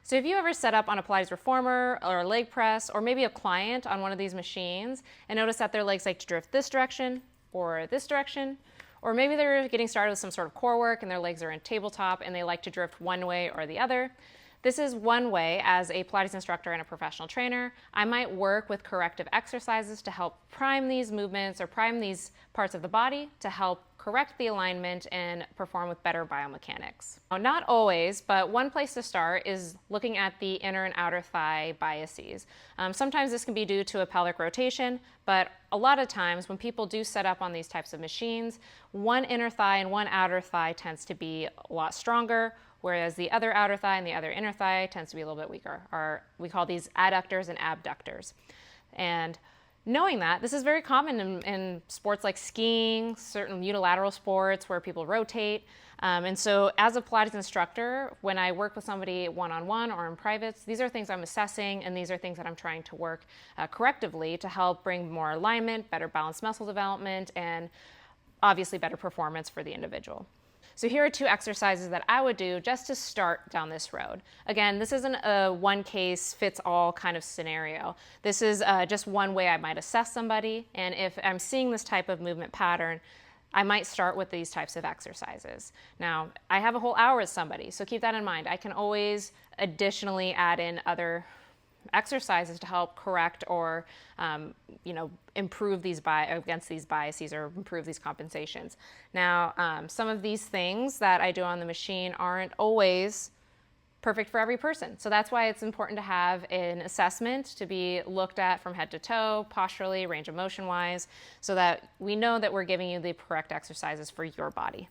So have you ever set up on a Pilates reformer or a leg press or maybe a client on one of these machines and notice that their legs like to drift this direction or this direction? Or maybe they're getting started with some sort of core work and their legs are in tabletop and they like to drift one way or the other. This is one way, as a Pilates instructor and a professional trainer, I might work with corrective exercises to help prime these movements or prime these parts of the body to help correct the alignment and perform with better biomechanics. Now, not always, but one place to start is looking at the inner and outer thigh biases. Sometimes this can be due to a pelvic rotation, but a lot of times when people do set up on these types of machines, one inner thigh and one outer thigh tends to be a lot stronger, whereas the other outer thigh and the other inner thigh tends to be a little bit weaker. We call these adductors and abductors. And knowing that, this is very common in sports like skiing, certain unilateral sports where people rotate. And so as a Pilates instructor, when I work with somebody one-on-one or in privates, these are things I'm assessing and these are things that I'm trying to work correctively to help bring more alignment, better balanced muscle development, and obviously better performance for the individual. So here are two exercises that I would do just to start down this road. Again, this isn't a one case fits all kind of scenario. This is just one way I might assess somebody. And if I'm seeing this type of movement pattern, I might start with these types of exercises. Now, I have a whole hour with somebody, so keep that in mind. I can always additionally add in other exercises to help correct or improve against these biases or improve these compensations. Now, some of these things that I do on the machine aren't always perfect for every person. So that's why it's important to have an assessment to be looked at from head to toe, posturally, range of motion wise, so that we know that we're giving you the correct exercises for your body.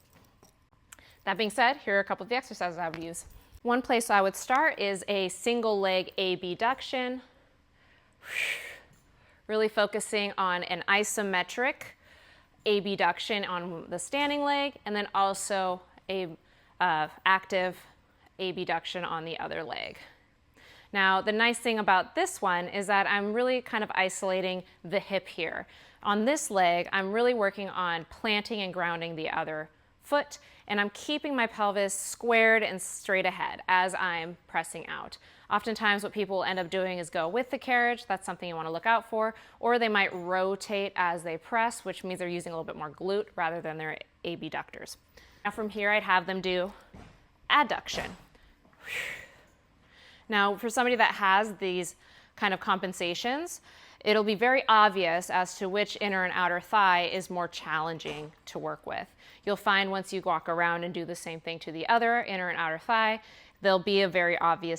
That being said, here are a couple of the exercises I would use. One place I would start is a single leg abduction. Really focusing on an isometric abduction on the standing leg and then also a active abduction on the other leg. Now, the nice thing about this one is that I'm really kind of isolating the hip here. On this leg, I'm really working on planting and grounding the other foot, and I'm keeping my pelvis squared and straight ahead as I'm pressing out. Oftentimes what people end up doing is go with the carriage. That's something you want to look out for. Or they might rotate as they press, which means they're using a little bit more glute rather than their abductors. Now from here, I'd have them do adduction. Now for somebody that has these kind of compensations, it'll be very obvious as to which inner and outer thigh is more challenging to work with. You'll find once you walk around and do the same thing to the other inner and outer thigh, there'll be a very obvious